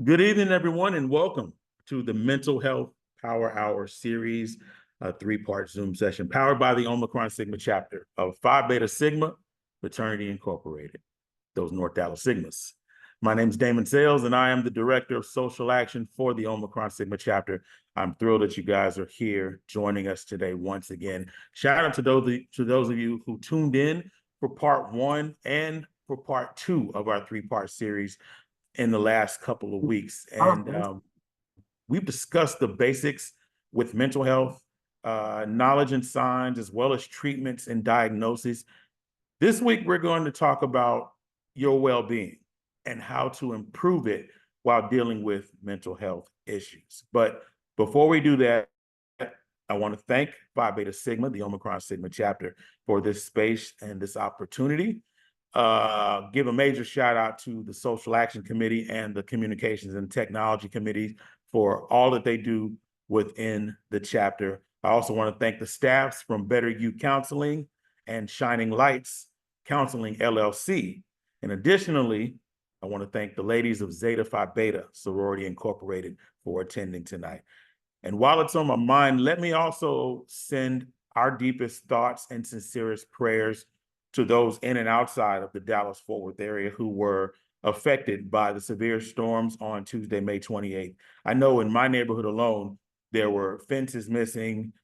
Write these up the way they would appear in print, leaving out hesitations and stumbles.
Good evening, everyone, and welcome to the Mental Health Power Hour series, a three-part Zoom session powered by the Omicron Sigma chapter of Phi Beta Sigma Fraternity Incorporated, those North Dallas Sigmas. My name is Damon Sales, and I am the Director of Social Action for the Omicron Sigma chapter. I'm thrilled that you guys are here joining us today once again. Shout out to those of you who tuned in for part one and for part two of our three-part series in the last couple of weeks. And we've discussed the basics with mental health, knowledge and signs, as well as treatments and diagnoses. This week, we're going to talk about your well-being and how to improve it while dealing with mental health issues. But before we do that, I want to thank Phi Beta Sigma, the Omicron Sigma chapter, for this space and this opportunity. Give a major shout out to the Social Action Committee and the Communications and Technology Committee for all that they do within the chapter. I also want to thank the staffs from Better You Counseling and Shining Lights Counseling LLC. And additionally, I want to thank the ladies of Zeta Phi Beta Sorority Incorporated for attending tonight. And while it's on my mind, let me also send our deepest thoughts and sincerest prayers to those in and outside of the Dallas-Fort Worth area who were affected by the severe storms on Tuesday, May 28th. I know in my neighborhood alone, there were fences missing,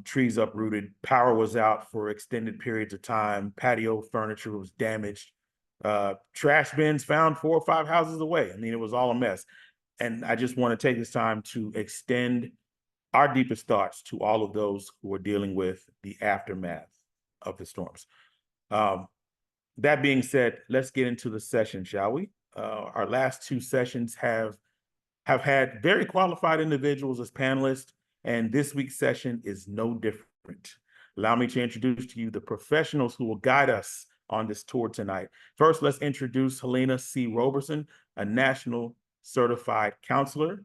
trees uprooted, power was out for extended periods of time, patio furniture was damaged, trash bins found 4 or 5 houses away. I mean, it was all a mess. And I just want to take this time to extend our deepest thoughts to all of those who are dealing with the aftermath of the storms. That being said, let's get into the session, shall we? Our last two sessions have had very qualified individuals as panelists, and this week's session is no different. Allow me to introduce to you the professionals who will guide us on this tour tonight. First, let's introduce Helena C. Roberson, a national certified counselor,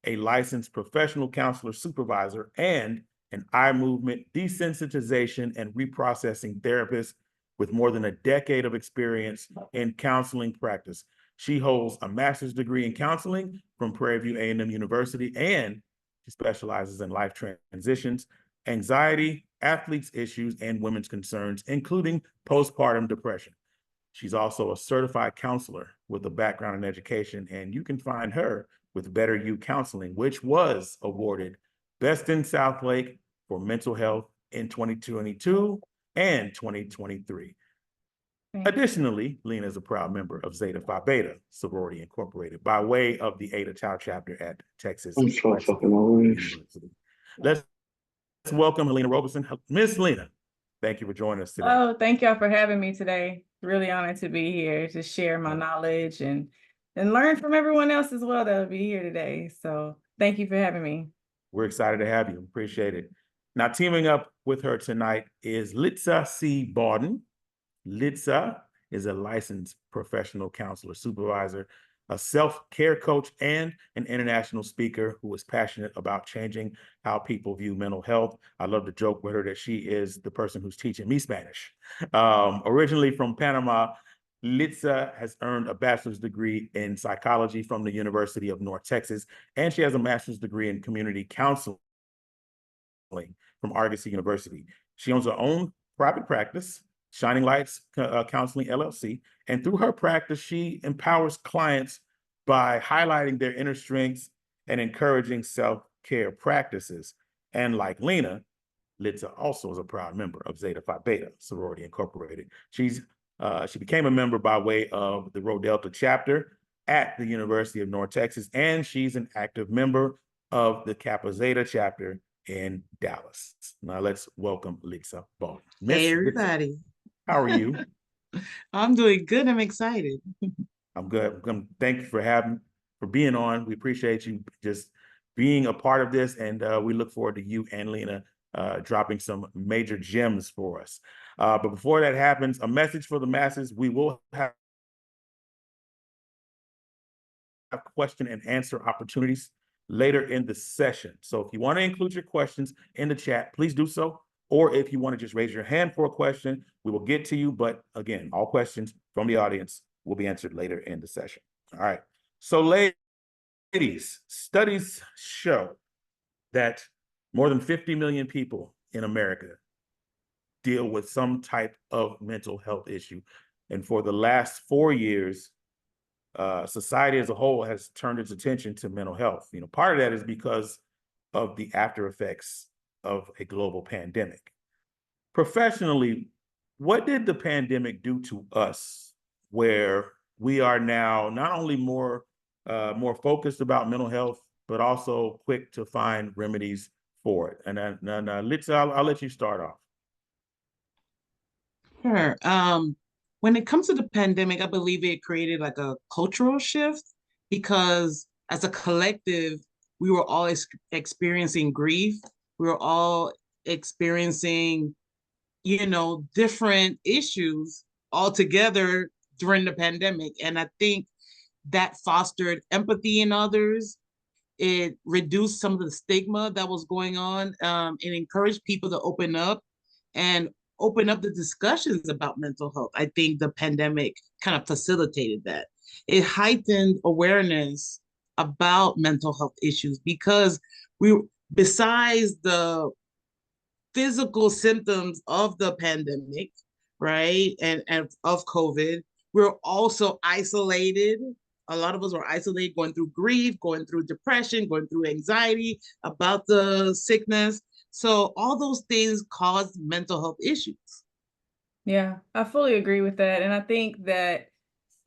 a licensed professional counselor supervisor, and an eye movement desensitization and reprocessing therapist with more than a decade of experience in counseling practice. She holds a master's degree in counseling from Prairie View A&M University, and she specializes in life transitions, anxiety, athletes' issues, and women's concerns, including postpartum depression. She's also a certified counselor with a background in education, and you can find her with Better You Counseling, which was awarded Best in Southlake for mental health in 2022 and 2023. Additionally, Lena is a proud member of Zeta Phi Beta Sorority Incorporated by way of the Ada Tau chapter at Texas University. Let's welcome Helena Roberson. Miss Lena, thank you for joining us today. Oh, thank y'all for having me today. Really honored to be here to share my knowledge and learn from everyone else as well that will be here today. So thank you for having me. We're excited to have you. Appreciate it. Now, teaming up with her tonight is Litsa C. Bawden. Litsa is a licensed professional counselor supervisor, a self-care coach, and an international speaker who is passionate about changing how people view mental health. I love to joke with her that she is the person who's teaching me Spanish. Originally from Panama, Litsa has earned a bachelor's degree in psychology from the University of North Texas, and she has a master's degree in community counseling from Argosy University. She owns her own private practice, Shining Lights Counseling LLC, and through her practice, she empowers clients by highlighting their inner strengths and encouraging self-care practices. And like Lena, Litsa also is a proud member of Zeta Phi Beta Sorority Incorporated. She became a member by way of the Rho Delta chapter at the University of North Texas, and she's an active member of the Kappa Zeta chapter in Dallas. Now let's welcome Litsa Bawden. Hey, everybody. How are you? I'm doing good. I'm excited. I'm good. Thank you for being on. We appreciate you just being a part of this, and we look forward to you and Lena dropping some major gems for us. But before that happens, a message for the masses. We will have question and answer opportunities later in the session. So if you want to include your questions in the chat, please do so. Or if you want to just raise your hand for a question, we will get to you. But again, all questions from the audience will be answered later in the session. All right. So, ladies, studies show that more than 50 million people in America deal with some type of mental health issue. And for the last 4 years, society as a whole has turned its attention to mental health. Part of that is because of the after effects of a global pandemic. Professionally, what did the pandemic do to us where we are now not only more focused about mental health, but also quick to find remedies for it? And I'll let you start off. Sure. When it comes to the pandemic, I believe it created like a cultural shift because as a collective, we were all experiencing grief. We were all experiencing, different issues all together during the pandemic. And I think that fostered empathy in others. It reduced some of the stigma that was going on. It encouraged people to and open up the discussions about mental health. I think the pandemic kind of facilitated that. It heightened awareness about mental health issues because besides the physical symptoms of the pandemic, right, and of COVID, we're also isolated. A lot of us were isolated, going through grief, going through depression, going through anxiety about the sickness. So all those things caused mental health issues. Yeah, I fully agree with that. And I think that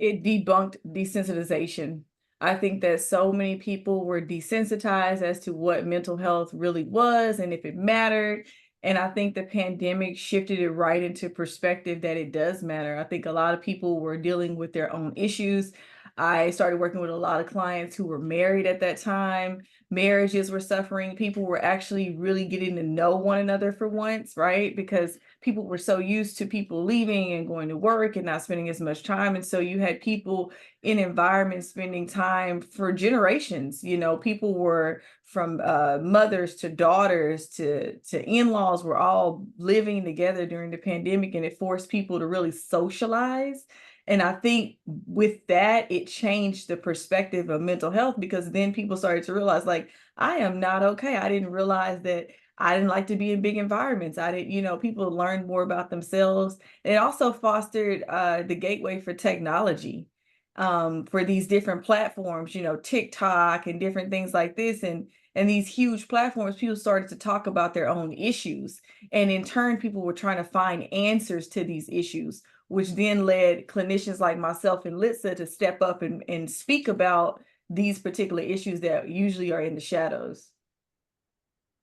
it debunked desensitization. I think that so many people were desensitized as to what mental health really was and if it mattered. And I think the pandemic shifted it right into perspective that it does matter. I think a lot of people were dealing with their own issues. I started working with a lot of clients who were married at that time. Marriages were suffering. People were actually really getting to know one another for once, right? Because people were so used to people leaving and going to work and not spending as much time. And so you had people in environments spending time for generations. People were from mothers to daughters to in-laws were all living together during the pandemic, and it forced people to really socialize. And I think with that, it changed the perspective of mental health because then people started to realize, like, I am not okay. I didn't realize that I didn't like to be in big environments. I didn't, people learned more about themselves. It also fostered the gateway for technology, for these different platforms, TikTok and different things like this. And these huge platforms, people started to talk about their own issues. And in turn, people were trying to find answers to these issues, which then led clinicians like myself and Litsa to step up and speak about these particular issues that usually are in the shadows.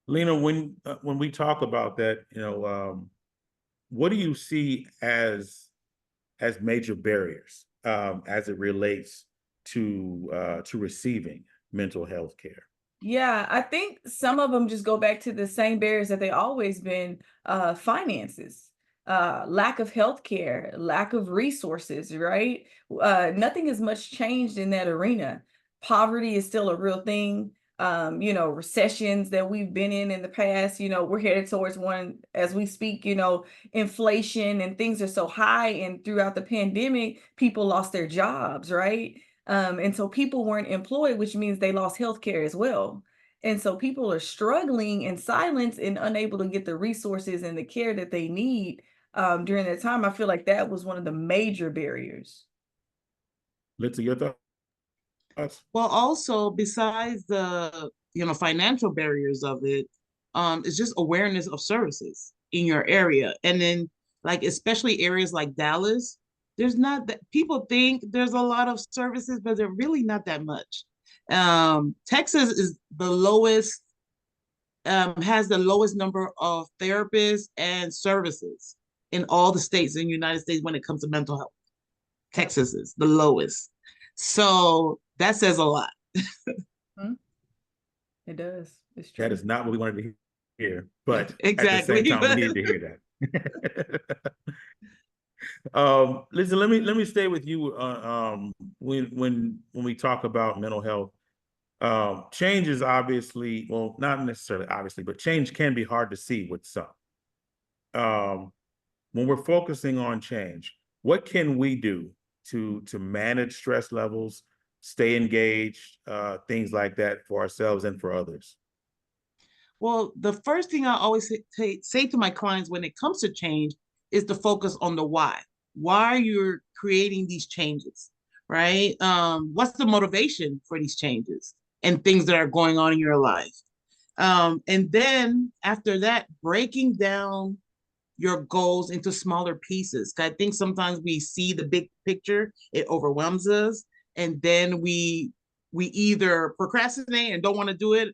Lena, when we talk about that, what do you see as major barriers as it relates to receiving mental health care? Yeah, I think some of them just go back to the same barriers that they always been: finances, lack of health care, lack of resources, right? Nothing has much changed in that arena. Poverty is still a real thing. Recessions that we've been in the past, we're headed towards one as we speak. Inflation and things are so high, and throughout the pandemic, people lost their jobs, right? And so people weren't employed, which means they lost health care as well. And so people are struggling in silence and unable to get the resources and the care that they need during that time. I feel like that was one of the major barriers. Litsa, your thoughts? Well, also besides the financial barriers of it, it's just awareness of services in your area. And then like especially areas like Dallas, there's not that people think there's a lot of services, but they're really not that much. Texas is the lowest, has the lowest number of therapists and services in all the states in the United States when it comes to mental health. Texas is the lowest. So that says a lot. Mhm. It does. It's true. That is not what we wanted to hear, but Exactly. at the same time, we needed to hear that. Listen, let me stay with you. When we talk about mental health, change is obviously, well, not necessarily obviously, but change can be hard to see with some. When we're focusing on change, what can we do to manage stress levels, stay engaged, things like that for ourselves and for others? Well, the first thing I always say to my clients when it comes to change is to focus on the why. Why you're creating these changes, right? What's the motivation for these changes and things that are going on in your life? And then after that, breaking down your goals into smaller pieces. I think sometimes we see the big picture, it overwhelms us, and then we either procrastinate and don't want to do it,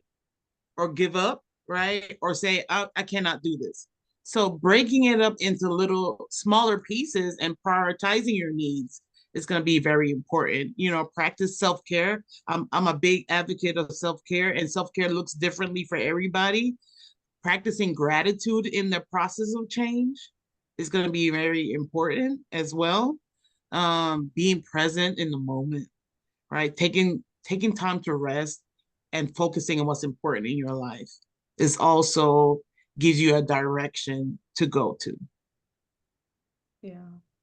or give up, right? Or say, I cannot do this. So breaking it up into little smaller pieces and prioritizing your needs is going to be very important. You know, practice self-care. I'm a big advocate of self-care, and self-care looks differently for everybody. Practicing gratitude in the process of change is going to be very important as well. Being present in the moment, right? Taking time to rest and focusing on what's important in your life is also gives you a direction to go to. Yeah,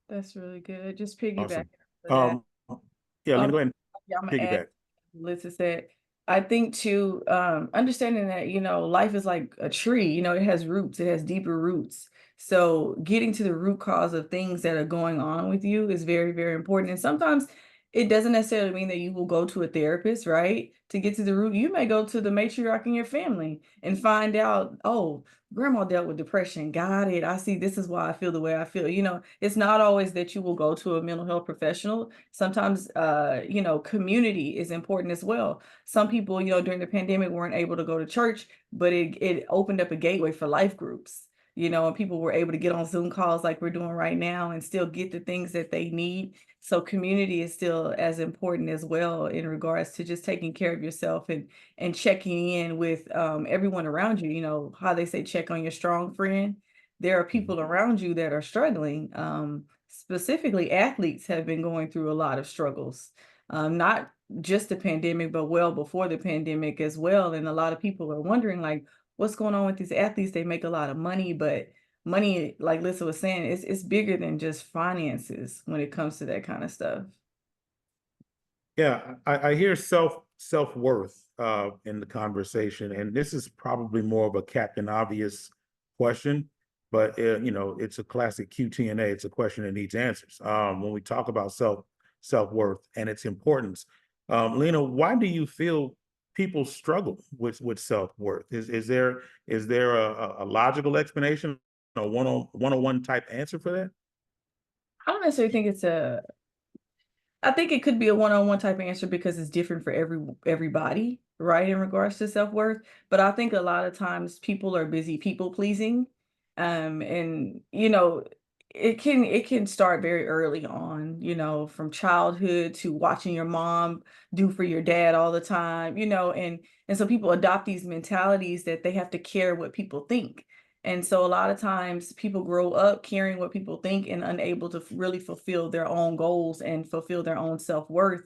that's really good. Just piggyback Awesome. that. Yeah, Lena, Um, go ahead yeah, I'm and gonna add, piggyback. Lisa said, I think too, understanding that, life is like a tree, it has roots, it has deeper roots. So getting to the root cause of things that are going on with you is very, very important. And sometimes it doesn't necessarily mean that you will go to a therapist, right? To get to the root, you may go to the matriarch in your family and find out, oh, grandma dealt with depression. Got it. I see. This is why I feel the way I feel. It's not always that you will go to a mental health professional. Sometimes, community is important as well. Some people, during the pandemic weren't able to go to church, but it opened up a gateway for life groups, and people were able to get on Zoom calls like we're doing right now and still get the things that they need. So community is still as important as well in regards to just taking care of yourself and checking in with everyone around you. How they say check on your strong friend. There are people around you that are struggling. Specifically, athletes have been going through a lot of struggles, not just the pandemic, but well before the pandemic as well. And a lot of people are wondering, like, what's going on with these athletes? They make a lot of money, but money, like Lisa was saying, it's bigger than just finances when it comes to that kind of stuff. Yeah, I hear self-worth in the conversation, and this is probably more of a Captain Obvious question, but it's a classic QT&A. It's a question that needs answers. When we talk about self-worth and its importance, Lena, why do you feel people struggle with self-worth? Is there a logical explanation, a one-on-one type answer for that? I don't necessarily think I think it could be a one-on-one type of answer because it's different for everybody, right, in regards to self-worth. But I think a lot of times people are busy people pleasing. And it can start very early on, from childhood to watching your mom do for your dad all the time, and so people adopt these mentalities that they have to care what people think. And so a lot of times people grow up caring what people think and unable to really fulfill their own goals and fulfill their own self-worth.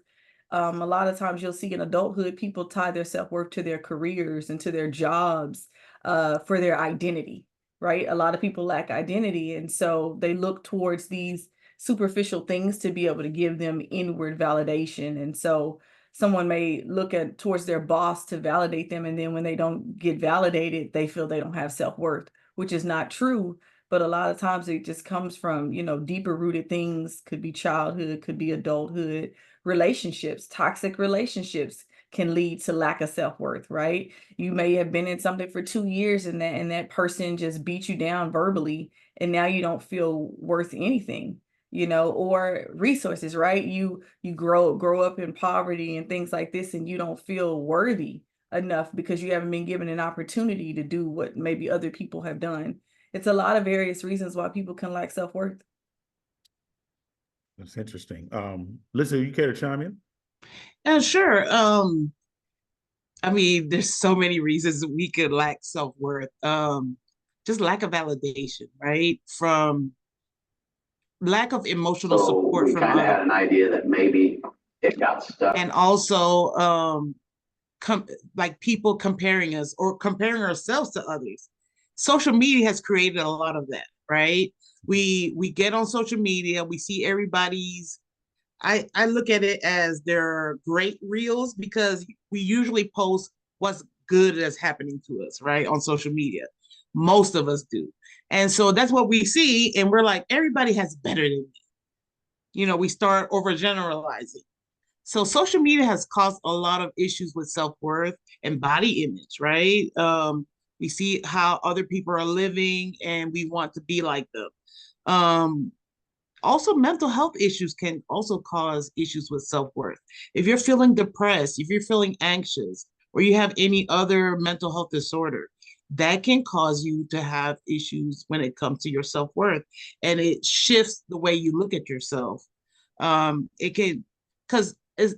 A lot of times you'll see in adulthood, people tie their self-worth to their careers and to their jobs, for their identity, right? A lot of people lack identity. And so they look towards these superficial things to be able to give them inward validation. And so someone may look at towards their boss to validate them. And then when they don't get validated, they feel they don't have self-worth, which is not true. But a lot of times it just comes from, deeper rooted things, could be childhood, could be adulthood, relationships, toxic relationships can lead to lack of self-worth, right? You may have been in something for 2 years and that person just beat you down verbally, and now you don't feel worth anything, or resources, right? You grow up in poverty and things like this, and you don't feel worthy enough because you haven't been given an opportunity to do what maybe other people have done. It's a lot of various reasons why people can lack self-worth. That's interesting. Lisa, you care to chime in? And sure. I mean, there's so many reasons we could lack self-worth. Just lack of validation, right? From lack of emotional support we from kind of had others. an idea that maybe it got stuck. And also like people comparing us or comparing ourselves to others. Social media has created a lot of that, right? We get on social media, we see everybody's I look at it as they're great reels because we usually post what's good that's happening to us, right? On social media. Most of us do. And so that's what we see. And we're like, everybody has better than me. We start overgeneralizing. So social media has caused a lot of issues with self-worth and body image, right? We see how other people are living and we want to be like them. Also, mental health issues can also cause issues with self-worth. If you're feeling depressed, if you're feeling anxious, or you have any other mental health disorder, that can cause you to have issues when it comes to your self-worth. And it shifts the way you look at yourself. It can, because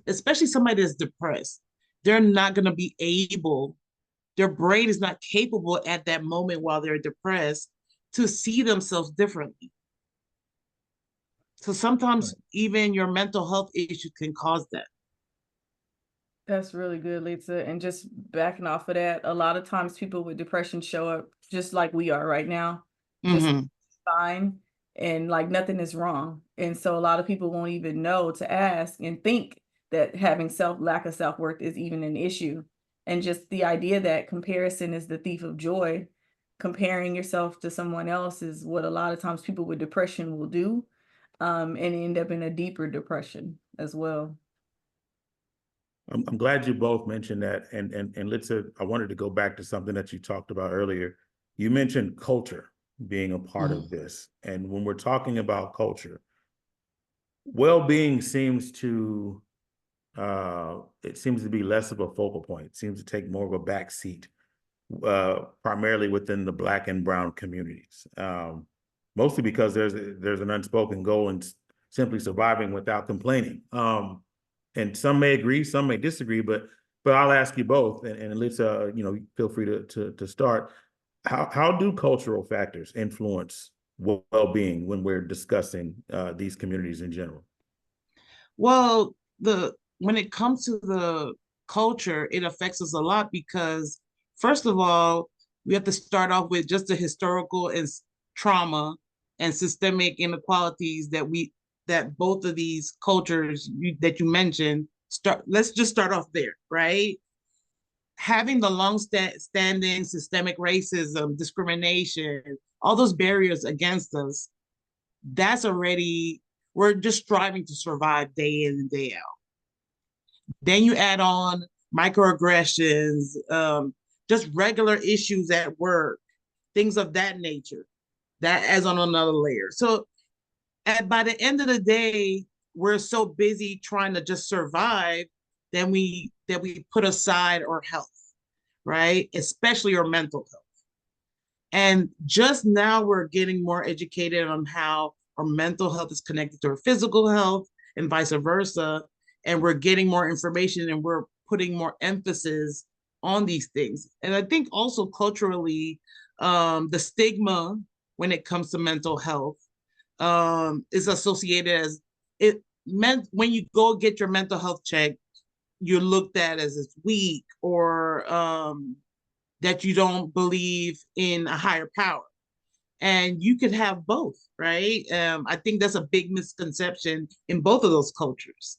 especially somebody that's depressed, they're not going to be able, their brain is not capable at that moment while they're depressed to see themselves differently. So sometimes even your mental health issue can cause that. That's really good, Lisa. And just backing off of that, a lot of times people with depression show up just like we are right now, just fine, and like nothing is wrong. And so a lot of people won't even know to ask and think that having lack of self-worth is even an issue. And just the idea that comparison is the thief of joy, comparing yourself to someone else is what a lot of times people with depression will do, and end up in a deeper depression as well. I'm glad you both mentioned that. And I wanted to go back to something that you talked about earlier. You mentioned culture being a part of this. And when we're talking about culture, well-being seems to be less of a focal point. It seems to take more of a back seat, primarily within the Black and Brown communities. Mostly because there's an unspoken goal in simply surviving without complaining. And some may agree, some may disagree, but I'll ask you both, and Lisa, feel free to start. How do cultural factors influence well-being when we're discussing these communities in general? Well, when it comes to the culture, it affects us a lot because, first of all, we have to start off with just the historical and trauma and systemic inequalities that both of these cultures that you mentioned let's just start off there, right? Having the long-standing systemic racism, discrimination, all those barriers against us, that's already, we're just striving to survive day in and day out. Then you add on microaggressions, just regular issues at work, things of that nature, that adds on another layer. So by the end of the day, we're so busy trying to just survive that we put aside our health, right? Especially our mental health. And just now we're getting more educated on how our mental health is connected to our physical health and vice versa. And we're getting more information and we're putting more emphasis on these things. And I think also culturally, the stigma when it comes to mental health is associated as it meant when you go get your mental health check, you're looked at as it's weak or that you don't believe in a higher power. And you could have both, right? I think that's a big misconception in both of those cultures.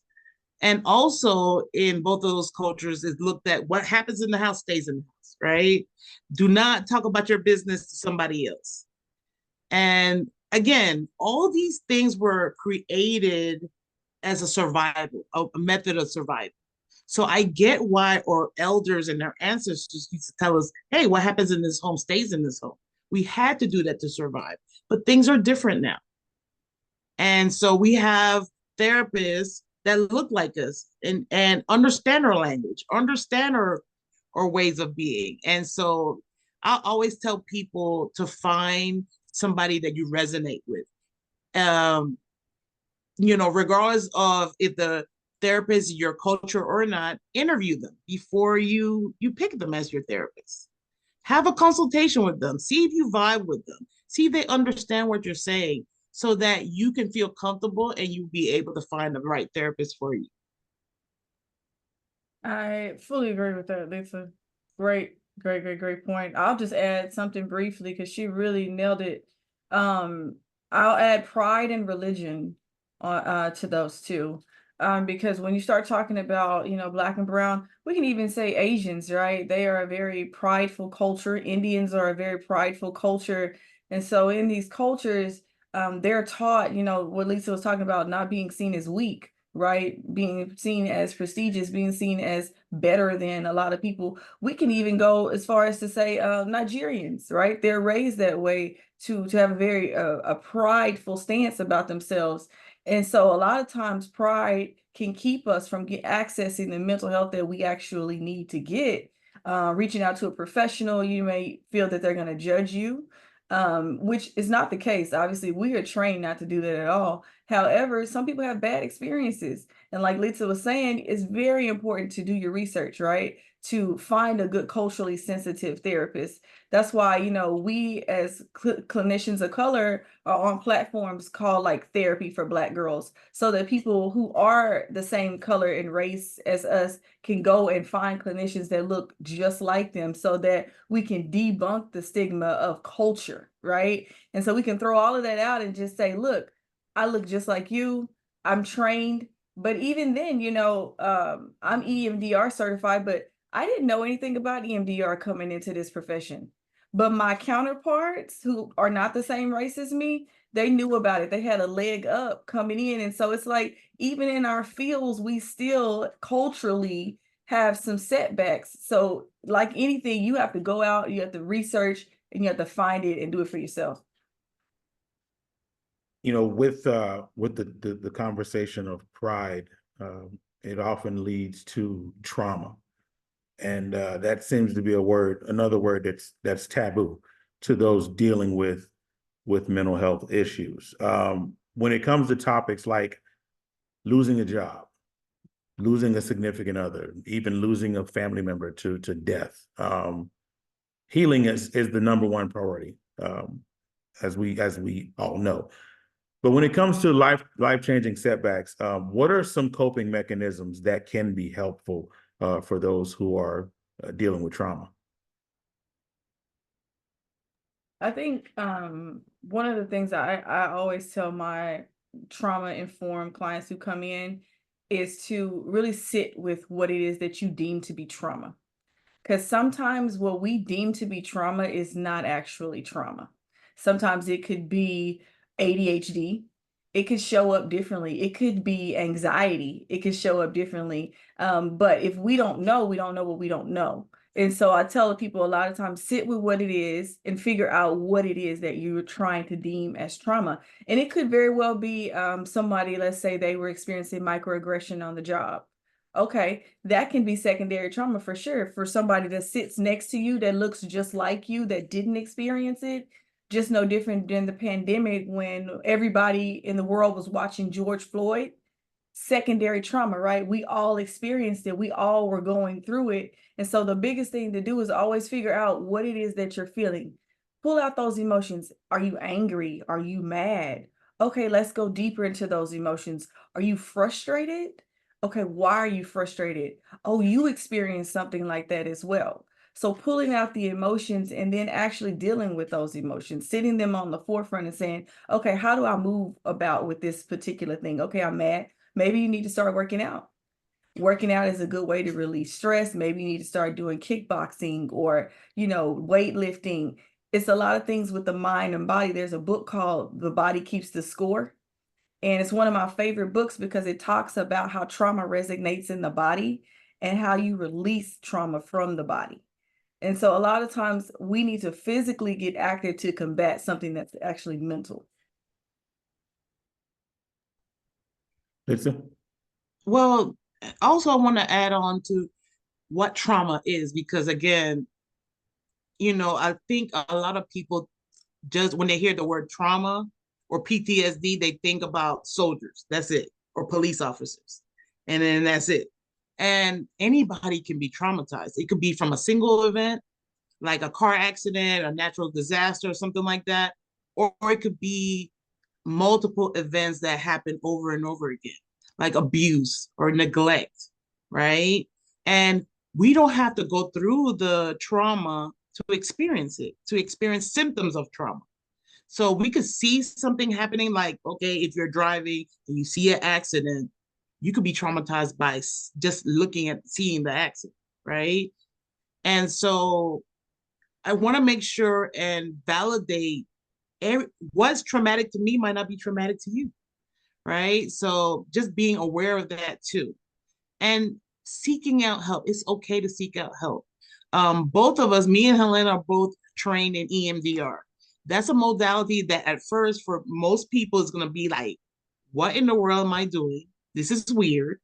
And also in both of those cultures is looked at what happens in the house stays in the house, right? Do not talk about your business to somebody else. And again, all these things were created as a survival, a method of survival. So I get why our elders and their ancestors used to tell us, hey, what happens in this home stays in this home. We had to do that to survive, but things are different now. And so we have therapists that look like us and understand our language, understand our ways of being. And so I always tell people to find somebody that you resonate with. Regardless of if the therapist is your culture or not, interview them before you pick them as your therapist. Have a consultation with them. See if you vibe with them. See if they understand what you're saying so that you can feel comfortable and you'll be able to find the right therapist for you. I fully agree with that, Lisa. Great point. I'll just add something briefly because she really nailed it. I'll add pride and religion to those two. because when you start talking about, Black and brown, we can even say Asians, right? They are a very prideful culture. Indians are a very prideful culture. And so in these cultures, they're taught, what Lisa was talking about, not being seen as weak, right? Being seen as prestigious, being seen as better than a lot of people. We can even go as far as to say Nigerians, right? They're raised that way to have a very a prideful stance about themselves. And so a lot of times pride can keep us from accessing the mental health that we actually need to get. Reaching out to a professional, you may feel that they're going to judge you, which is not the case. Obviously, we are trained not to do that at all. However, some people have bad experiences. And like Lisa was saying, it's very important to do your research, right? To find a good culturally sensitive therapist. That's why, we as clinicians of color are on platforms called like Therapy for Black Girls, so that people who are the same color and race as us can go and find clinicians that look just like them, so that we can debunk the stigma of culture, right? And so we can throw all of that out and just say, look, I look just like you, I'm trained. But even then, I'm EMDR certified, but I didn't know anything about EMDR coming into this profession. But my counterparts who are not the same race as me, they knew about it. They had a leg up coming in. And so it's like, even in our fields, we still culturally have some setbacks. So like anything, you have to go out, you have to research, and you have to find it and do it for yourself. With the conversation of pride, it often leads to trauma. And that seems to be another word that's taboo to those dealing with mental health issues. When it comes to topics like losing a job, losing a significant other, even losing a family member to death, healing is the number one priority, as we all know. But when it comes to life-changing setbacks, what are some coping mechanisms that can be helpful for those who are dealing with trauma? I think one of the things I always tell my trauma-informed clients who come in is to really sit with what it is that you deem to be trauma. Because sometimes what we deem to be trauma is not actually trauma. Sometimes it could be ADHD. It could show up differently. It could be anxiety. It could show up differently. But if we don't know what we don't know. And so I tell people a lot of times, sit with what it is and figure out what it is that you're trying to deem as trauma. And it could very well be somebody, let's say they were experiencing microaggression on the job. Okay, that can be secondary trauma for sure. For somebody that sits next to you that looks just like you that didn't experience it, just no different than the pandemic when everybody in the world was watching George Floyd. Secondary trauma, right? We all experienced it. We all were going through it. And so the biggest thing to do is always figure out what it is that you're feeling. Pull out those emotions. Are you angry? Are you mad? Okay, let's go deeper into those emotions. Are you frustrated? Okay, why are you frustrated? Oh, you experienced something like that as well. So pulling out the emotions and then actually dealing with those emotions, sitting them on the forefront and saying, okay, how do I move about with this particular thing? Okay, I'm mad. Maybe you need to start working out. Working out is a good way to release stress. Maybe you need to start doing kickboxing or, weightlifting. It's a lot of things with the mind and body. There's a book called The Body Keeps the Score. And it's one of my favorite books because it talks about how trauma resonates in the body and how you release trauma from the body. And so a lot of times we need to physically get active to combat something that's actually mental. Lisa? Well, also I want to add on to what trauma is, because again, I think a lot of people just when they hear the word trauma or PTSD, they think about soldiers. That's it. Or police officers. And then that's it. And anybody can be traumatized. It could be from a single event, like a car accident, a natural disaster, or something like that. Or it could be multiple events that happen over and over again, like abuse or neglect, right? And we don't have to go through the trauma to experience it, to experience symptoms of trauma. So we could see something happening, like, okay, if you're driving and you see an accident, you could be traumatized by just looking at seeing the accident, right? And so I want to make sure and validate what's traumatic to me might not be traumatic to you, right? So just being aware of that too. And seeking out help. It's okay to seek out help. Both of us, me and Helen, are both trained in EMDR. That's a modality that at first for most people is going to be like, what in the world am I doing? This is weird,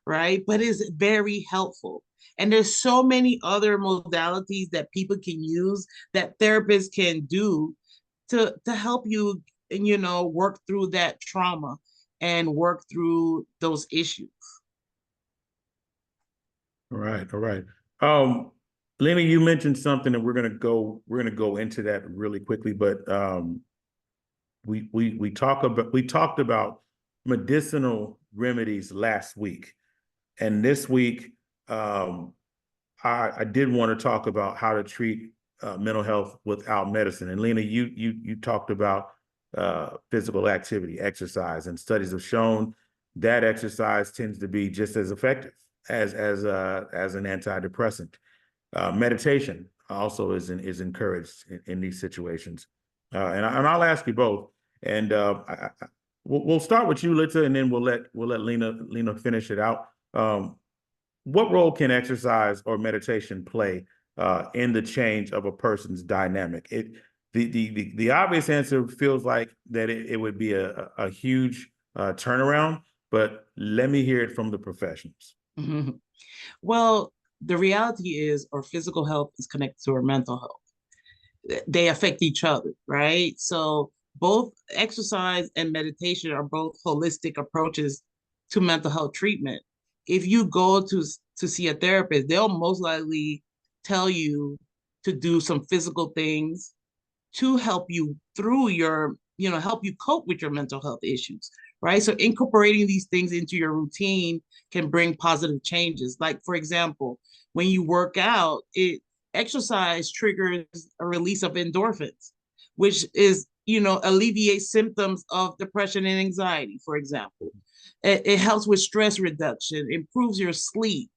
right? But it's very helpful. And there's so many other modalities that people can use, that therapists can do to help you, work through that trauma and work through those issues. All right, all right. Lena, you mentioned something, and we're gonna go into that really quickly, but we talked about medicinal remedies last week, and this week I did want to talk about how to treat mental health without medicine. And Lena, you talked about physical activity, exercise, and studies have shown that exercise tends to be just as effective as an antidepressant. Meditation also is encouraged in these situations. And I'll ask you both. And we'll start with you, Litsa, and then we'll let Lena finish it out. What role can exercise or meditation play in the change of a person's dynamic? The obvious answer feels like that it would be a huge turnaround, but let me hear it from the professionals. Mm-hmm. Well, the reality is our physical health is connected to our mental health. They affect each other, right? So both exercise and meditation are both holistic approaches to mental health treatment. If you go to see a therapist, they'll most likely tell you to do some physical things to help you through help you cope with your mental health issues, right? So incorporating these things into your routine can bring positive changes. Like, for example, when you work out, exercise triggers a release of endorphins, which is, alleviates symptoms of depression and anxiety, for example. It helps with stress reduction, improves your sleep.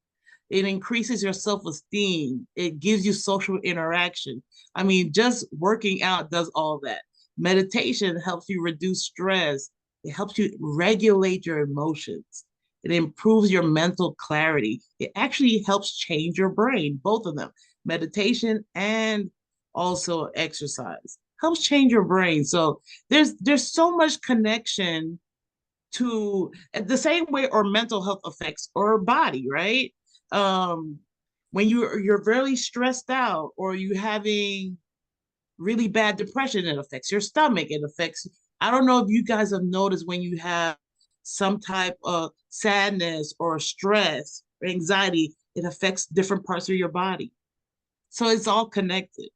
It increases your self-esteem. It gives you social interaction. I mean, just working out does all that. Meditation helps you reduce stress. It helps you regulate your emotions. It improves your mental clarity. It actually helps change your brain, both of them. Meditation and also exercise helps change your brain. So there's so much connection to the same way our mental health affects our body, right? When you're very stressed out or you having really bad depression, it affects your stomach. It affects, I don't know if you guys have noticed when you have some type of sadness or stress or anxiety, it affects different parts of your body. So it's all connected.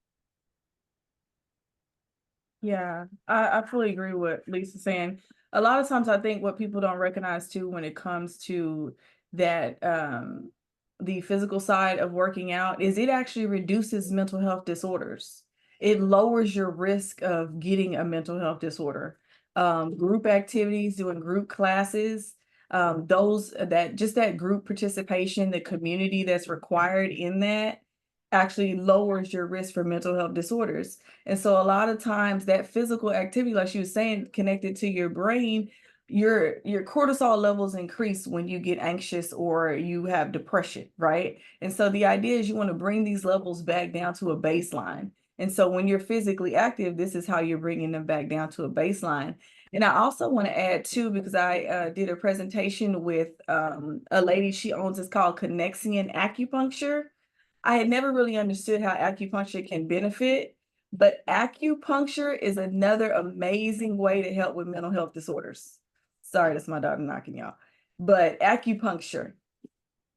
Yeah, I fully agree with what Lisa's saying. A lot of times I think what people don't recognize too when it comes to that the physical side of working out is it actually reduces mental health disorders. It lowers your risk of getting a mental health disorder. Group activities, doing group classes, that group participation, the community that's required in that actually lowers your risk for mental health disorders. And so a lot of times that physical activity, like she was saying, connected to your brain, your cortisol levels increase when you get anxious or you have depression, right? And so the idea is you want to bring these levels back down to a baseline. And so when you're physically active, this is how you're bringing them back down to a baseline. And I also want to add too, because I did a presentation with a lady, she owns, it's called Connexion Acupuncture. I had never really understood how acupuncture can benefit, but acupuncture is another amazing way to help with mental health disorders. Sorry, that's my daughter knocking y'all. But acupuncture,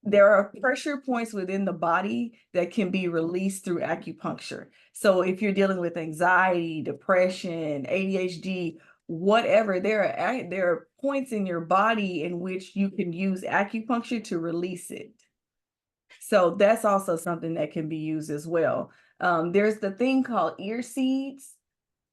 there are pressure points within the body that can be released through acupuncture. So if you're dealing with anxiety, depression, ADHD, whatever, there are points in your body in which you can use acupuncture to release it. So that's also something that can be used as well. There's the thing called ear seeds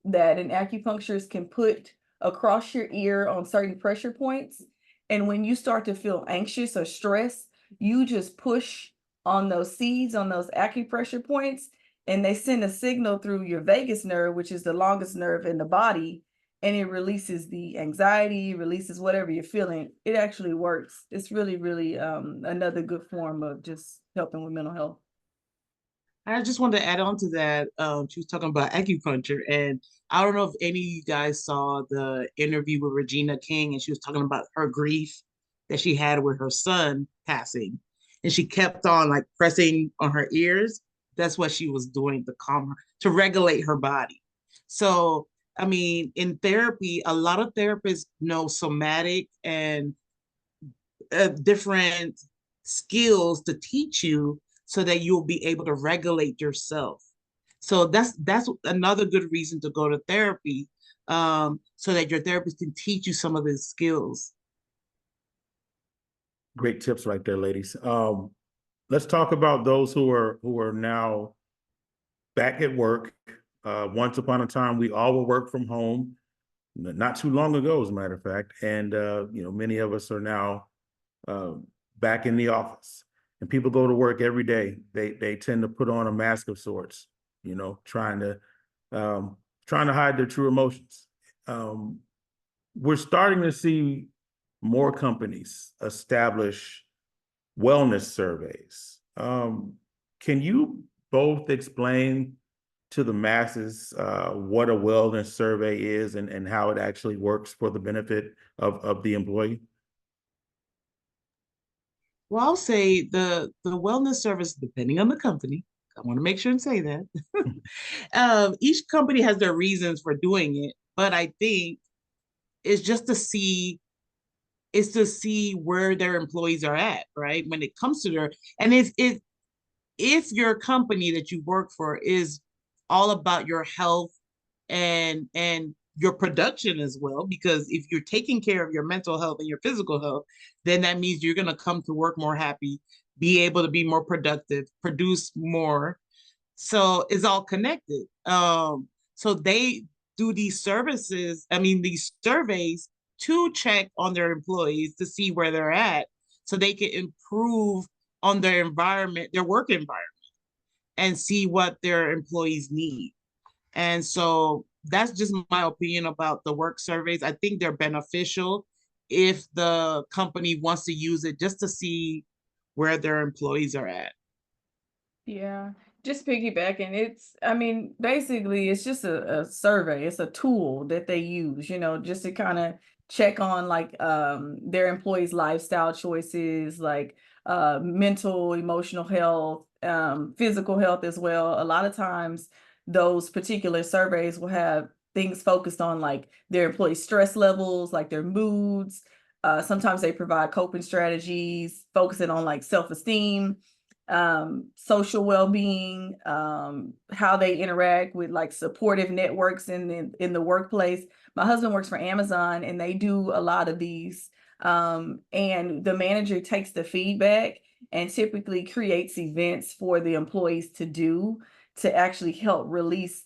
that an acupuncturist can put across your ear on certain pressure points. And when you start to feel anxious or stressed, you just push on those seeds, on those acupressure points, and they send a signal through your vagus nerve, which is the longest nerve in the body, and it releases the anxiety, releases whatever you're feeling. It actually works. It's really, really another good form of just helping with mental health. I just wanted to add on to that. She was talking about acupuncture, and I don't know if any of you guys saw the interview with Regina King, and she was talking about her grief that she had with her son passing, and she kept on like pressing on her ears. That's what she was doing to calm her, to regulate her body. So, I mean, in therapy, a lot of therapists know somatic and different skills to teach you so that you'll be able to regulate yourself. So that's another good reason to go to therapy, so that your therapist can teach you some of these skills. Great tips right there, ladies. Let's talk about those who are now back at work. Once upon a time, we all would work from home, not too long ago, as a matter of fact. And many of us are now back in the office. And people go to work every day. They tend to put on a mask of sorts, trying to hide their true emotions. We're starting to see more companies establish wellness surveys. Can you both explain to the masses what a wellness survey is and how it actually works for the benefit of the employee? Well, I'll say the wellness service, depending on the company, I want to make sure and say that. Each company has their reasons for doing it, but I think it's just to see where their employees are at, right? When it comes to and if your company that you work for is all about your health and your production as well, because if you're taking care of your mental health and your physical health, then that means you're going to come to work more happy, be able to be more productive, produce more. So it's all connected. So they do these these surveys to check on their employees to see where they're at so they can improve on their environment, their work environment, and see what their employees need. And so that's just my opinion about the work surveys. I think they're beneficial if the company wants to use it just to see where their employees are at. Yeah, just piggybacking. Basically, it's just a survey. It's a tool that they use, just to kind of check on like their employees' lifestyle choices, like mental, emotional health, physical health as well. A lot of times, those particular surveys will have things focused on like their employee stress levels, like their moods. Sometimes they provide coping strategies, focusing on like self-esteem, social well-being, how they interact with like supportive networks in the workplace. My husband works for Amazon and they do a lot of these. And the manager takes the feedback and typically creates events for the employees to do to actually help release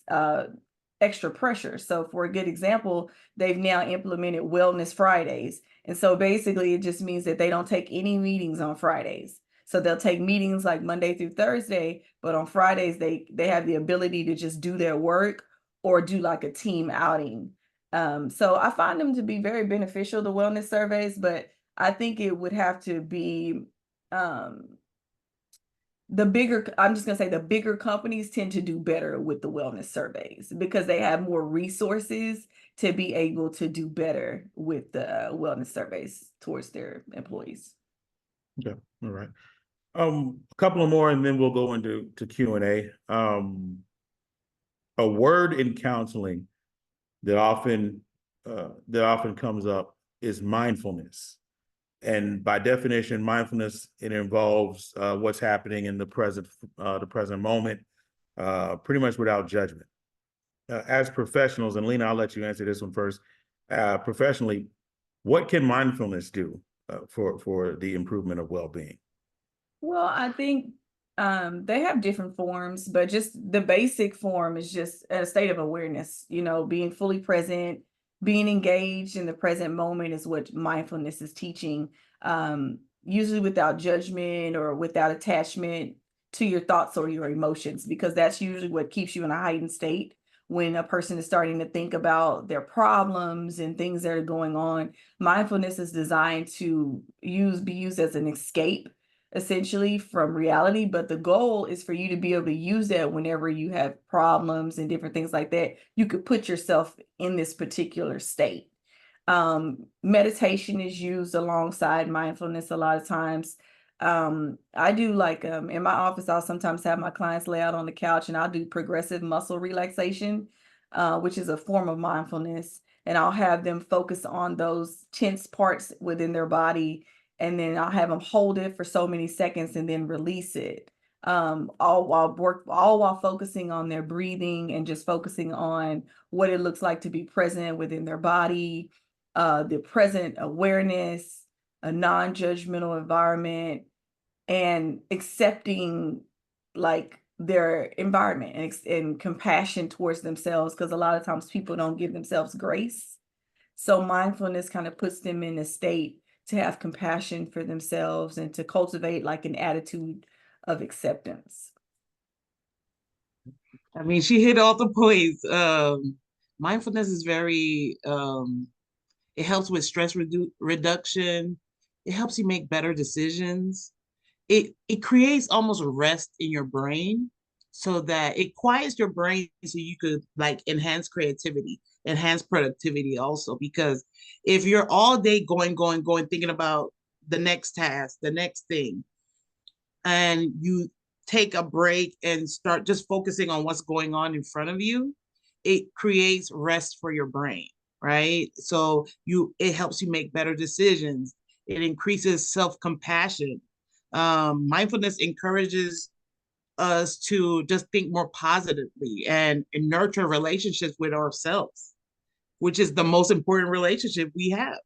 extra pressure. So for a good example, they've now implemented Wellness Fridays. And so basically it just means that they don't take any meetings on Fridays. So they'll take meetings like Monday through Thursday, but on Fridays, they have the ability to just do their work or do like a team outing. So I find them to be very beneficial, the wellness surveys, but I think it would have to be I'm just going to say the bigger companies tend to do better with the wellness surveys because they have more resources to be able to do better with the wellness surveys towards their employees. Okay, all right. A couple of more, and then we'll go into Q&A. A word in counseling that often comes up is mindfulness. And by definition, mindfulness, it involves what's happening in the present moment, pretty much without judgment. As professionals, and Lena, I'll let you answer this one first. Professionally, what can mindfulness do for the improvement of well-being? Well, I think they have different forms, but just the basic form is just a state of awareness, being fully present, being engaged in the present moment is what mindfulness is teaching, usually without judgment or without attachment to your thoughts or your emotions, because that's usually what keeps you in a heightened state when a person is starting to think about their problems and things that are going on. Mindfulness is designed to be used as an escape, essentially, from reality. But the goal is for you to be able to use that whenever you have problems and different things like that. You could put yourself in this particular state. Meditation is used alongside mindfulness a lot of times. I do like in my office, I'll sometimes have my clients lay out on the couch and I'll do progressive muscle relaxation, which is a form of mindfulness. And I'll have them focus on those tense parts within their body. And then I'll have them hold it for so many seconds and then release it. All while focusing on their breathing and just focusing on what it looks like to be present within their body, the present awareness, a non-judgmental environment, and accepting like their environment and compassion towards themselves, because a lot of times people don't give themselves grace. So mindfulness kind of puts them in a state to have compassion for themselves and to cultivate like an attitude of acceptance. I mean, she hit all the points. Mindfulness is very, it helps with stress reduction. It helps you make better decisions. It creates almost a rest in your brain so that it quiets your brain so you could like enhance creativity, enhance productivity also. Because if you're all day going, thinking about the next task, the next thing, and you take a break and start just focusing on what's going on in front of you, it creates rest for your brain, right? So it helps you make better decisions. It increases self-compassion. Mindfulness encourages us to just think more positively and nurture relationships with ourselves, which is the most important relationship we have.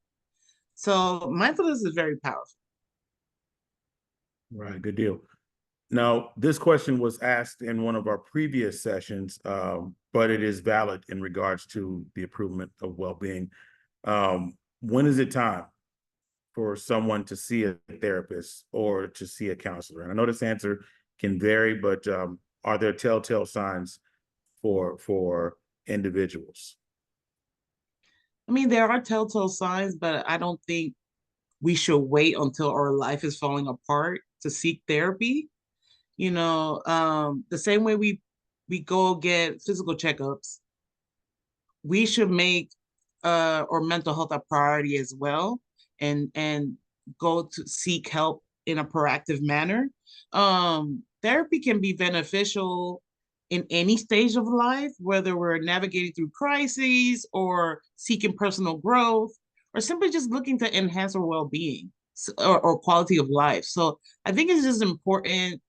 So mindfulness is very powerful. Right, good deal. Now, this question was asked in one of our previous sessions, but it is valid in regards to the improvement of well-being. When is it time for someone to see a therapist or to see a counselor? And I know this answer can vary, but are there telltale signs for individuals? I mean, there are telltale signs, but I don't think we should wait until our life is falling apart to seek therapy. You know, the same way we go get physical checkups, we should make our mental health a priority as well, and go to seek help in a proactive manner. Therapy can be beneficial in any stage of life, whether we're navigating through crises or seeking personal growth, or simply just looking to enhance our well-being or quality of life. So I think it's just important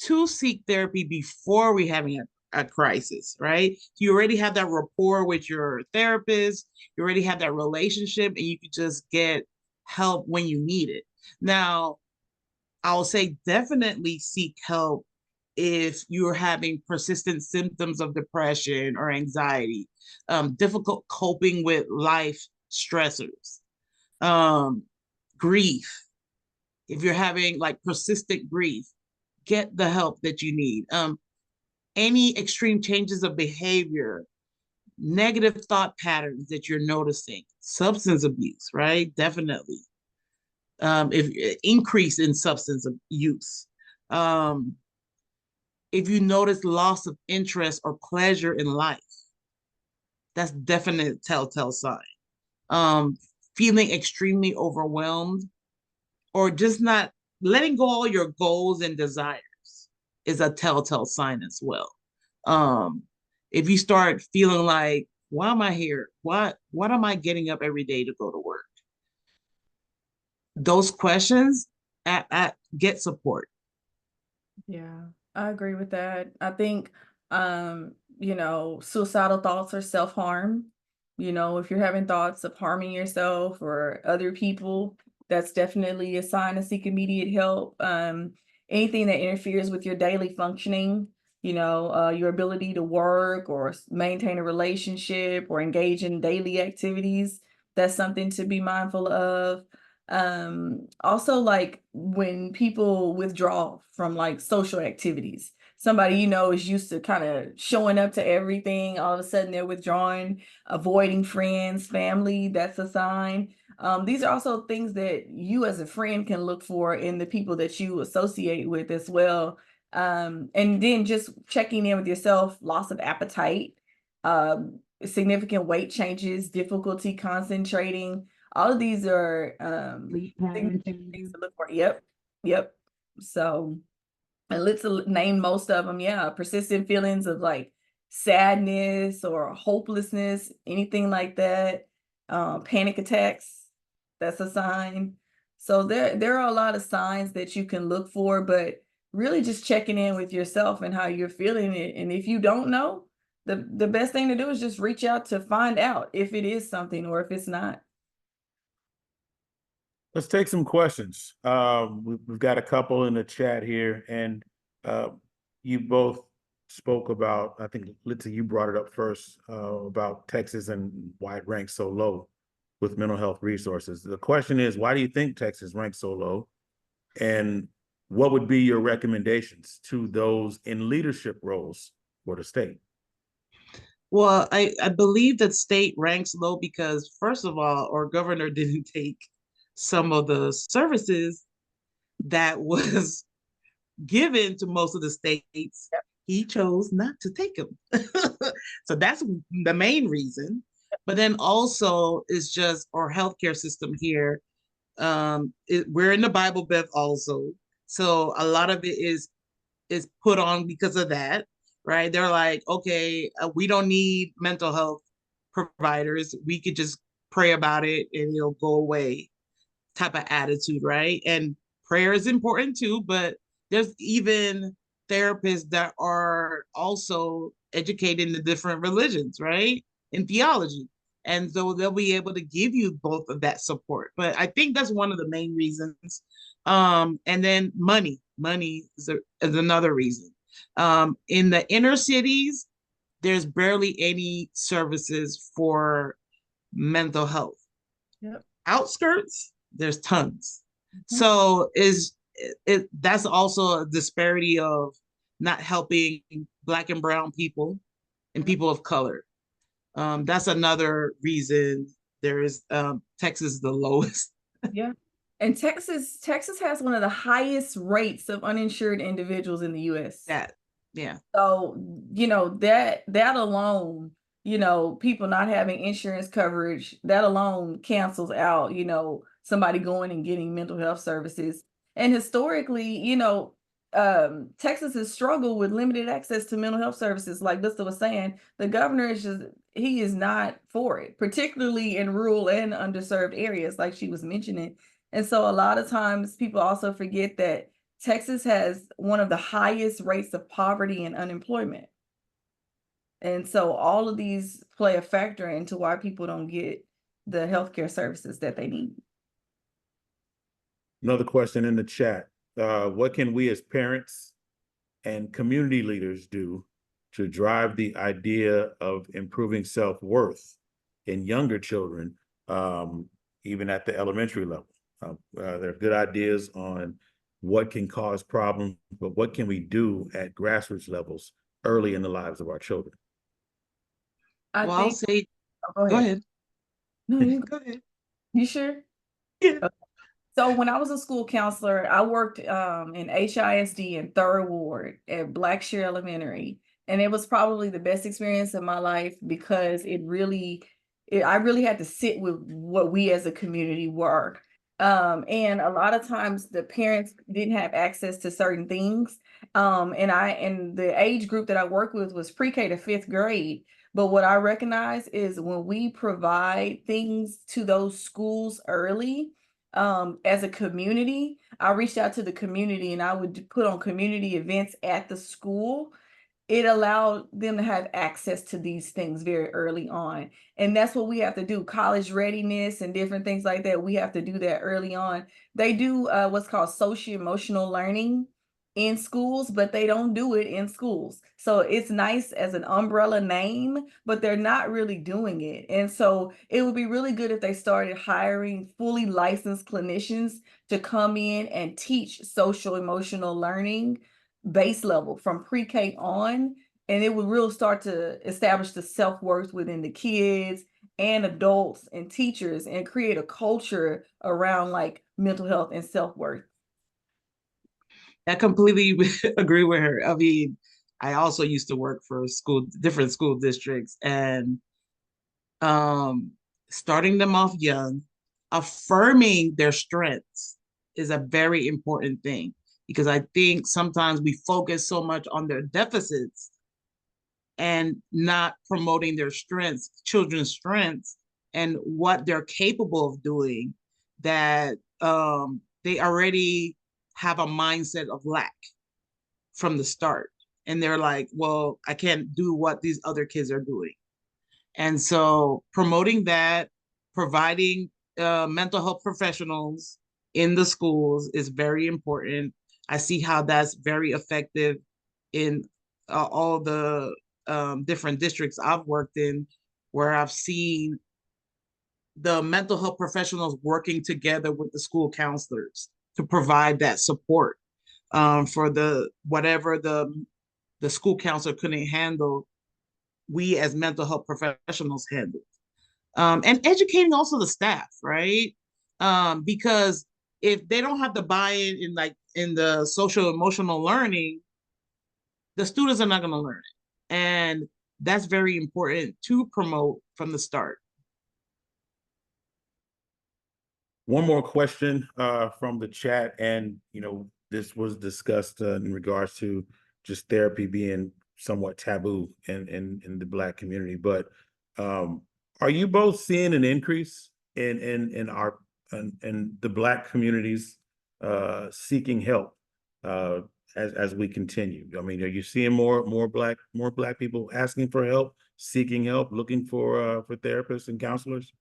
to seek therapy before we having a crisis, right? You already have that rapport with your therapist, you already have that relationship, and you can just get help when you need it. Now, I'll say definitely seek help if you're having persistent symptoms of depression or anxiety, difficult coping with life stressors, grief. If you're having like persistent grief, get the help that you need. Any extreme changes of behavior, negative thought patterns that you're noticing, substance abuse, right? Definitely. If increase in substance use, if you notice loss of interest or pleasure in life, that's definitely a telltale sign. Feeling extremely overwhelmed, or just not letting go all your goals and desires is a telltale sign as well. If you start feeling like, why am I here? What am I getting up every day to go to work? Those questions get support. Yeah, I agree with that. I think, suicidal thoughts are self-harm. If you're having thoughts of harming yourself or other people, that's definitely a sign to seek immediate help. Anything that interferes with your daily functioning, your ability to work or maintain a relationship or engage in daily activities. That's something to be mindful of. Also, like when people withdraw from like social activities, somebody is used to kind of showing up to everything, all of a sudden they're withdrawing, avoiding friends, family, that's a sign. These are also things that you as a friend can look for in the people that you associate with as well. And then just checking in with yourself, loss of appetite, significant weight changes, difficulty concentrating. All of these are things to look for. Yep. Yep. So, and let's name most of them. Yeah. Persistent feelings of like sadness or hopelessness, anything like that. Panic attacks, that's a sign. So there are a lot of signs that you can look for, but really just checking in with yourself and how you're feeling it. And if you don't know, the best thing to do is just reach out to find out if it is something or if it's not. Let's take some questions. We've got a couple in the chat here, and you both spoke about, I think, Litzy, you brought it up first, about Texas and why it ranks so low with mental health resources. The question is, why do you think Texas ranks so low? And what would be your recommendations to those in leadership roles for the state? Well, I believe that state ranks low because, first of all, our governor didn't take some of the services that was given to most of the states. He chose not to take them. So that's the main reason. But then also it's just our healthcare system here. We're in the Bible Belt also. So a lot of it is put on because of that, right? They're like, okay, we don't need mental health providers. We could just pray about it and it'll go away type of attitude, right? And prayer is important too, but there's even therapists that are also educated in the different religions, right? In theology. And so they'll be able to give you both of that support. But I think that's one of the main reasons. And then money is another reason. In the inner cities, there's barely any services for mental health. Yep. Outskirts, there's tons. So that's also a disparity of not helping Black and brown people and people of color. That's another reason there is Texas the lowest. Yeah. And Texas has one of the highest rates of uninsured individuals in the US. Yeah. So, that alone, people not having insurance coverage, that alone cancels out, somebody going and getting mental health services. And historically, Texas has struggled with limited access to mental health services. Like Lisa was saying, the governor he is not for it, particularly in rural and underserved areas, like she was mentioning. And so a lot of times people also forget that Texas has one of the highest rates of poverty and unemployment. And so all of these play a factor into why people don't get the healthcare services that they need. Another question in the chat. What can we as parents and community leaders do to drive the idea of improving self-worth in younger children, even at the elementary level? There are good ideas on what can cause problems, but what can we do at grassroots levels early in the lives of our children? I'll say, go ahead. No, you go ahead. You sure? Yeah. Okay. So when I was a school counselor, I worked in HISD in Third Ward at Blackshear Elementary. And it was probably the best experience of my life because I really had to sit with what we as a community were. And a lot of times the parents didn't have access to certain things. And the age group that I worked with was pre-K to 5th grade. But what I recognize is when we provide things to those schools early, as a community, I reached out to the community and I would put on community events at the school. It allowed them to have access to these things very early on. And that's what we have to do. College readiness and different things like that. We have to do that early on. They do what's called social emotional learning in schools, but they don't do it in schools. So it's nice as an umbrella name, but they're not really doing it. And so it would be really good if they started hiring fully licensed clinicians to come in and teach social emotional learning base level from pre-K on. And it would really start to establish the self-worth within the kids and adults and teachers and create a culture around like mental health and self-worth. I completely agree with her. I mean, I also used to work for different school districts, and um, starting them off young, affirming their strengths is a very important thing, because I think sometimes we focus so much on their deficits and not promoting their strengths, children's strengths, and what they're capable of doing, that they already have a mindset of lack from the start. And they're like, well, I can't do what these other kids are doing. And so promoting that, providing mental health professionals in the schools is very important. I see how that's very effective in all the different districts I've worked in, where I've seen the mental health professionals working together with the school counselors to provide that support for the whatever the school counselor couldn't handle, we as mental health professionals handle. And educating also the staff, right? Because if they don't have the buy-in in the social emotional learning, the students are not going to learn it. And that's very important to promote from the start. One more question from the chat, and this was discussed in regards to just therapy being somewhat taboo in the Black community. But are you both seeing an increase in our in the Black communities seeking help as we continue? I mean, are you seeing more Black people asking for help, seeking help, looking for therapists and counselors?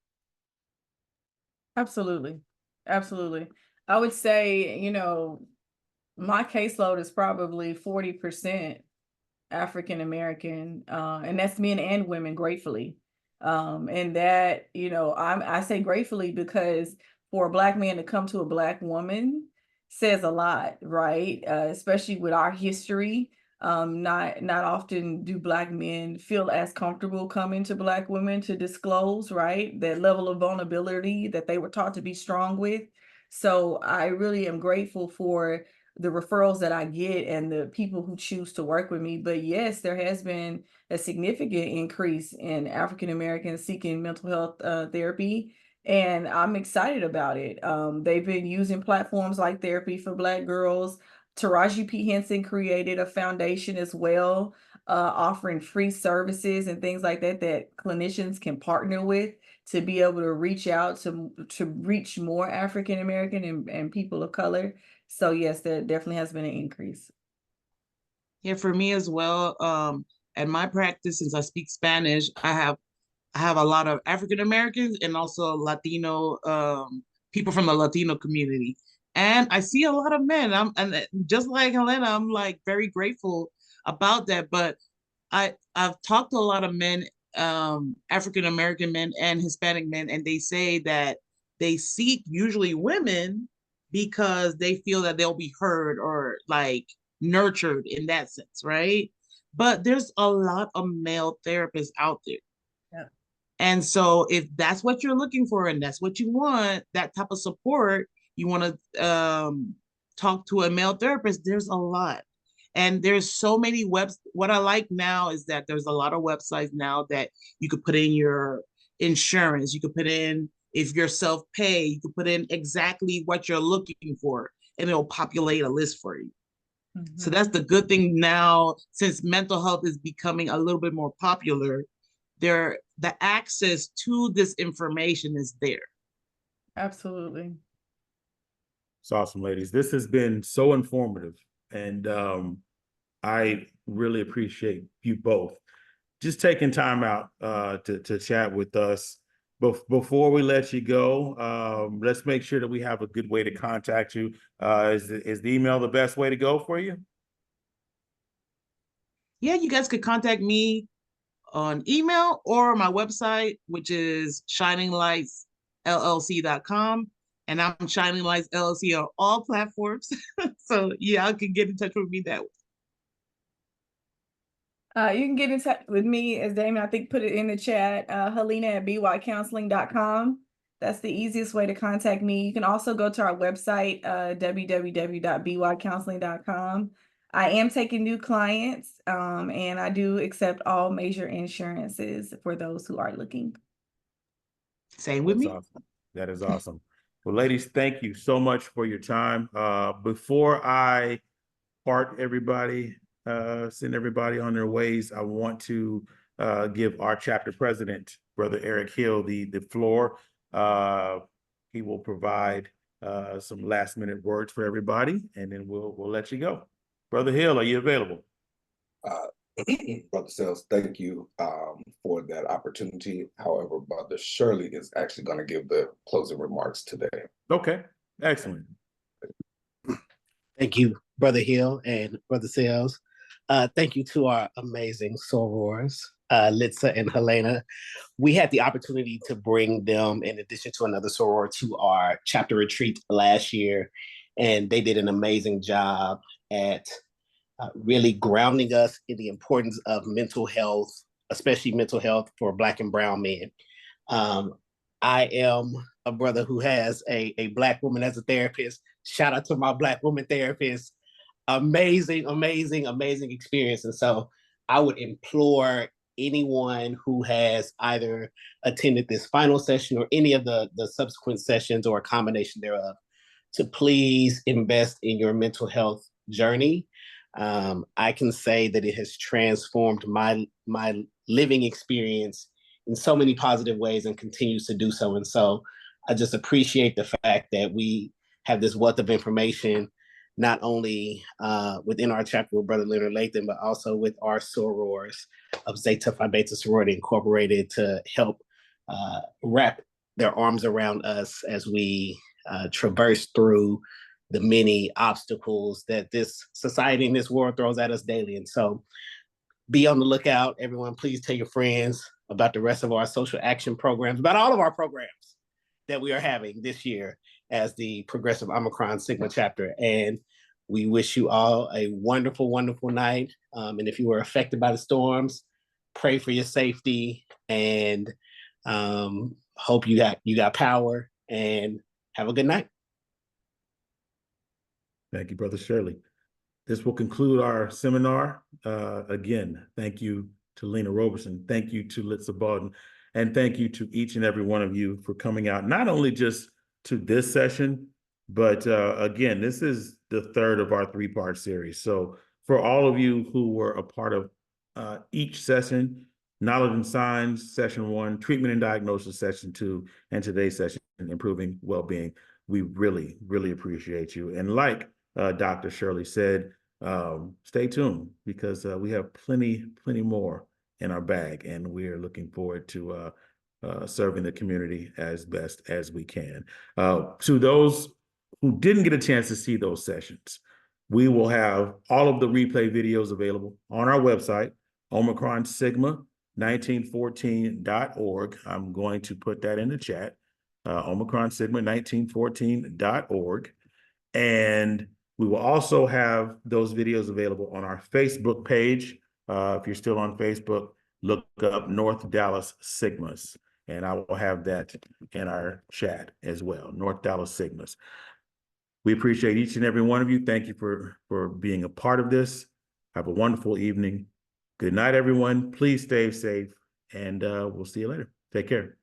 Absolutely. Absolutely. I would say, my caseload is probably 40% African American, and that's men and women, gratefully. And that, I say gratefully because for a Black man to come to a Black woman says a lot, right? Especially with our history. Not often do Black men feel as comfortable coming to Black women to disclose, right? That level of vulnerability that they were taught to be strong with. So I really am grateful for the referrals that I get and the people who choose to work with me. But yes, there has been a significant increase in African Americans seeking mental health therapy. And I'm excited about it. They've been using platforms like Therapy for Black Girls. Taraji P. Henson created a foundation as well, offering free services and things like that that clinicians can partner with to be able to reach out to reach more African American and people of color. So yes, there definitely has been an increase. Yeah, for me as well. At my practice, since I speak Spanish, I have a lot of African Americans and also Latino people from the Latino community. And I see a lot of men. And just like Helena, I'm like very grateful about that. But I've talked to a lot of men, African American men and Hispanic men, and they say that they seek usually women because they feel that they'll be heard or like nurtured in that sense, right? But there's a lot of male therapists out there. Yeah. And so if that's what you're looking for and that's what you want, that type of support, you want to talk to a male therapist, there's a lot. And there's so many what I like now is that there's a lot of websites now that you could put in your insurance, you could put in if you're self-pay, you could put in exactly what you're looking for and it'll populate a list for you. Mm-hmm. So that's the good thing now, since mental health is becoming a little bit more popular, the access to this information is there. Absolutely. It's awesome, ladies. This has been so informative, and I really appreciate you both just taking time out to chat with us. Before we let you go, let's make sure that we have a good way to contact you. Is the email the best way to go for you? Yeah, you guys could contact me on email or my website, which is shininglightsllc.com. And I'm Shining Lights LLC on all platforms. So yeah, I can get in touch with me that way. You can get in touch with me, as Damon, I think, put it in the chat, Helena at bycounseling.com. That's the easiest way to contact me. You can also go to our website, www.bycounseling.com. I am taking new clients, and I do accept all major insurances for those who are looking. Same with That's me. awesome. That is awesome. Well, ladies, thank you so much for your time. Before I part everybody, send everybody on their ways, I want to give our chapter president, Brother Eric Hill, the floor. He will provide some last minute words for everybody, and then we'll let you go. Brother Hill, are you available? Brother Sales, thank you for that opportunity. However, Brother Shirley is actually going to give the closing remarks today. Okay, excellent. Thank you, Brother Hill and Brother Sales. Thank you to our amazing sorors, Litsa and Helena. We had the opportunity to bring them, in addition to another soror, to our chapter retreat last year, and they did an amazing job at really grounding us in the importance of mental health, especially mental health for Black and brown men. I am a brother who has a Black woman as a therapist. Shout out to my Black woman therapist. Amazing, amazing, amazing experience. And so I would implore anyone who has either attended this final session or any of the subsequent sessions or a combination thereof to please invest in your mental health journey. I can say that it has transformed my living experience in so many positive ways and continues to do so. And so I just appreciate the fact that we have this wealth of information, not only within our chapter with Brother Leonard Lathan, but also with our sorors of Zeta Phi Beta Sorority Incorporated to help wrap their arms around us as we traverse through the many obstacles that this society and this world throws at us daily. And so be on the lookout. Everyone, please tell your friends about the rest of our social action programs, about all of our programs that we are having this year as the Progressive Omicron Sigma chapter. And we wish you all a wonderful, wonderful night. And if you were affected by the storms, pray for your safety and hope you got power, and have a good night. Thank you, Brother Shirley. This will conclude our seminar. Again, thank you to Lena Roberson. Thank you to Litsa Baldwin. And thank you to each and every one of you for coming out, not only just to this session, but again, this is the third of our three-part series. So for all of you who were a part of each session, Knowledge and Signs, session 1, Treatment and Diagnosis, session 2, and today's session, Improving Wellbeing, we really, really appreciate you. And like Dr. Shirley said, stay tuned because we have plenty more in our bag, and we're looking forward to serving the community as best as we can. To those who didn't get a chance to see those sessions, we will have all of the replay videos available on our website, OmicronSigma1914.org. I'm going to put that in the chat, OmicronSigma1914.org. And we will also have those videos available on our Facebook page. If you're still on Facebook, look up North Dallas Sigmas, and I will have that in our chat as well, North Dallas Sigmas. We appreciate each and every one of you. Thank you for being a part of this. Have a wonderful evening. Good night, everyone. Please stay safe, and we'll see you later. Take care.